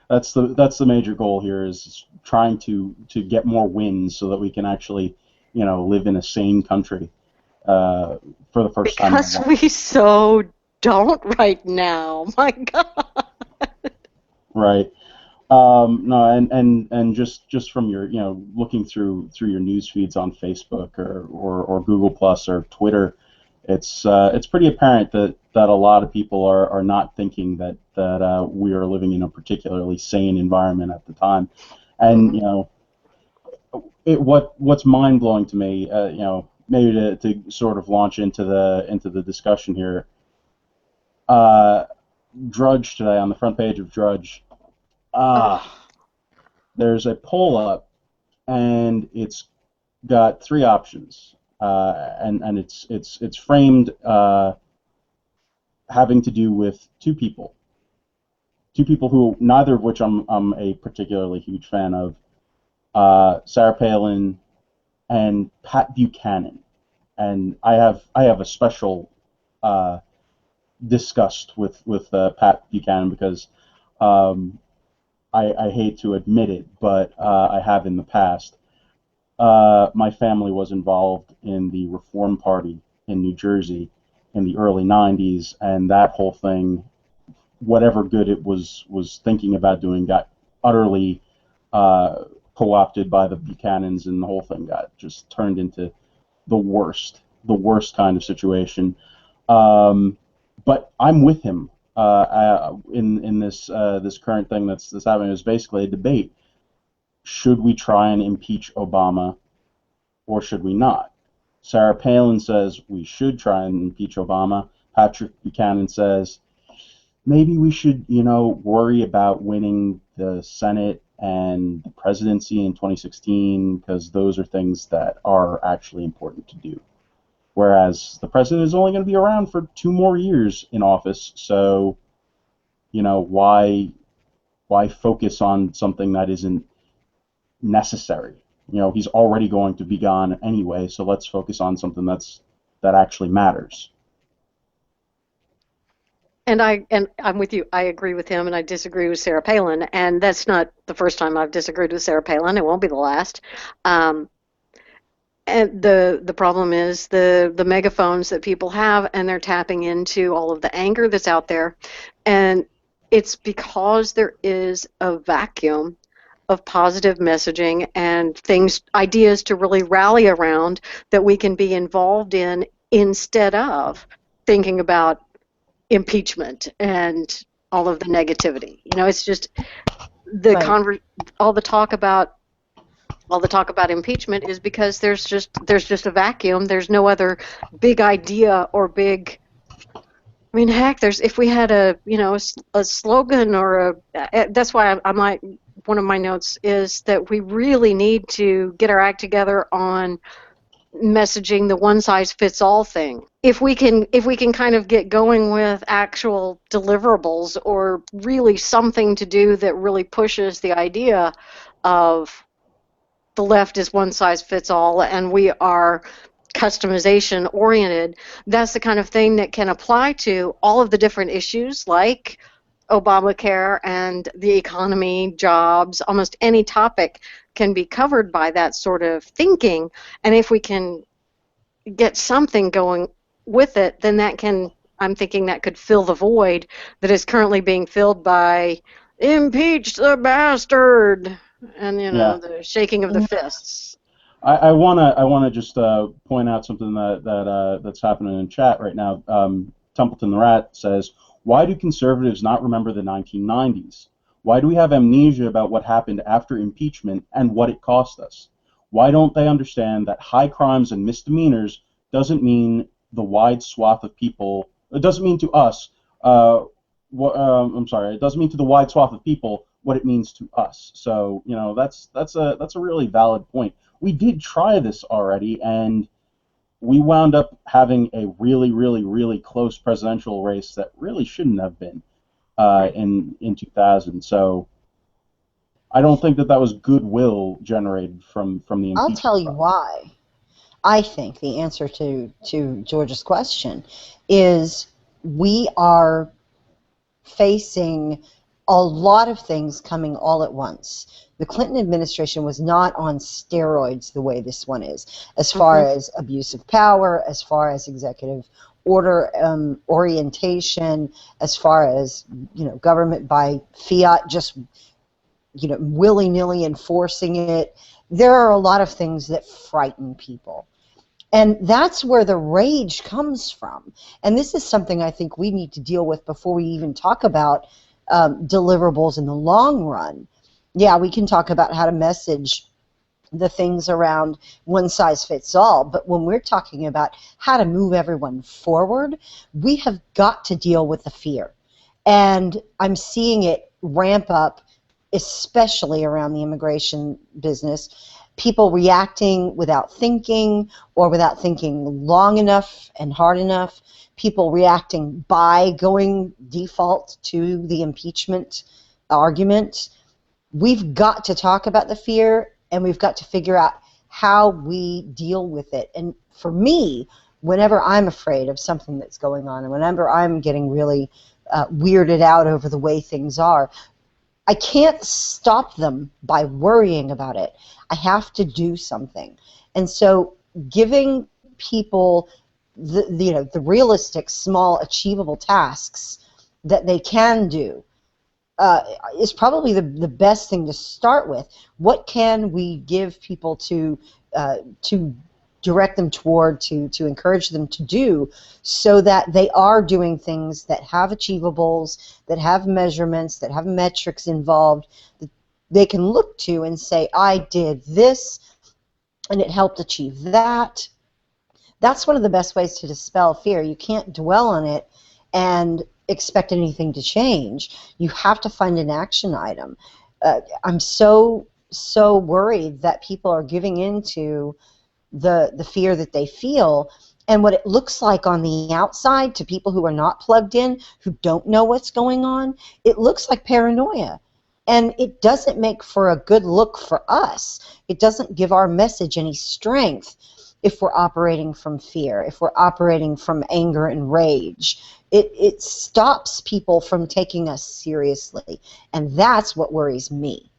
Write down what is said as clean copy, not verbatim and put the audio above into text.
that's the major goal here, is trying to get more wins so that we can actually, live in a sane country for the first time in a Because while. we so don't right now. My God. Right. No, and just from your, looking through your news feeds on Facebook or Google Plus or Twitter, it's pretty apparent that a lot of people are not thinking that we are living in a particularly sane environment at the time. And Mm-mm. what's mind blowing to me, maybe to sort of launch into the discussion here. Uh, Drudge today, on the front page of Drudge. Ah, Oh, there's a poll up, and it's got three options, and it's framed having to do with two people who, neither of which I'm a particularly huge fan of, Sarah Palin and Pat Buchanan. And I have a special uh, disgust with Pat Buchanan, because um, I hate to admit it, but I have in the past. My family was involved in the Reform Party in New Jersey in the early '90s, and that whole thing, whatever good it was thinking about doing, got utterly uh, co-opted by the Buchanans, and the whole thing got just turned into the worst kind of situation. Um, but I'm with him in this current thing that's happening. Is basically a debate: should we try and impeach Obama, or should we not? Sarah Palin says we should try and impeach Obama. Patrick Buchanan says maybe we should, worry about winning the Senate and the presidency in 2016, because those are things that are actually important to do. Whereas the president is only going to be around for 2 more years in office, so why focus on something that isn't necessary? He's already going to be gone anyway, so let's focus on something that actually matters. and I'm with you. I agree with him, and I disagree with Sarah Palin. And that's not the first time I've disagreed with Sarah Palin. It won't be the last. Um, and the problem is the megaphones that people have, and they're tapping into all of the anger that's out there, and it's because there is a vacuum of positive messaging and things, ideas to really rally around that we can be involved in instead of thinking about impeachment and all of the negativity. It's just the Right. all the talk about impeachment is because there's just a vacuum. There's no other big idea or big. I mean, heck, there's if we had a slogan or that's why I'm like, one of my notes is that we really need to get our act together on messaging the one size fits all thing. If we can kind of get going with actual deliverables or really something to do that really pushes the idea of the left is one size fits all and we are customization oriented, that's the kind of thing that can apply to all of the different issues like Obamacare and the economy, jobs, almost any topic can be covered by that sort of thinking. And if we can get something going with it, then I'm thinking that could fill the void that is currently being filled by impeach the bastard and Yeah. the shaking of the Mm, fists. I wanna just point out something that's happening in chat right now. Templeton the Rat says, "Why do conservatives not remember the 1990s? Why do we have amnesia about what happened after impeachment and what it cost us? Why don't they understand that high crimes and misdemeanors doesn't mean the wide swath of people? It doesn't mean to us. I'm sorry. It doesn't mean to the wide swath of people what it means to us." So that's a really valid point. We did try this already, and we wound up having a really, really, really close presidential race that really shouldn't have been Right. in 2000. So I don't think that was goodwill generated from the I'll impeachment tell you process. why. I think the answer to George's question is we are facing a lot of things coming all at once. The Clinton administration was not on steroids the way this one is, as far Mhm. as abuse of power, as far as executive order orientation, as far as, government by fiat just, willy-nilly enforcing it. There are a lot of things that frighten people. And that's where the rage comes from. And this is something I think we need to deal with before we even talk about deliverables in the long run. Yeah, we can talk about how to message the things around one size fits all, but when we're talking about how to move everyone forward, we have got to deal with the fear. And I'm seeing it ramp up, especially around the immigration business. People reacting without thinking, or without thinking long enough and hard enough. People reacting by going default to the impeachment argument. We've got to talk about the fear, and we've got to figure out how we deal with it. And for me, whenever I'm afraid of something that's going on, and whenever I'm getting really weirded out over the way things are, I can't stop them by worrying about it. I have to do something. And so giving people the realistic, small, achievable tasks that they can do uh, is probably the best thing to start with. What can we give people to direct them toward, to encourage them to do, so that they are doing things that have achievables, that have measurements, that have metrics involved, that they can look to and say, I did this and it helped achieve that. That's one of the best ways to dispel fear. You can't dwell on it and expect anything to change. You have to find an action item. I'm so worried that people are giving into the fear that they feel, and what it looks like on the outside to people who are not plugged in, who don't know what's going on. It looks like paranoia, and it doesn't make for a good look for us. It doesn't give our message any strength if we're operating from fear, if we're operating from anger and rage. It stops people from taking us seriously, and that's what worries me.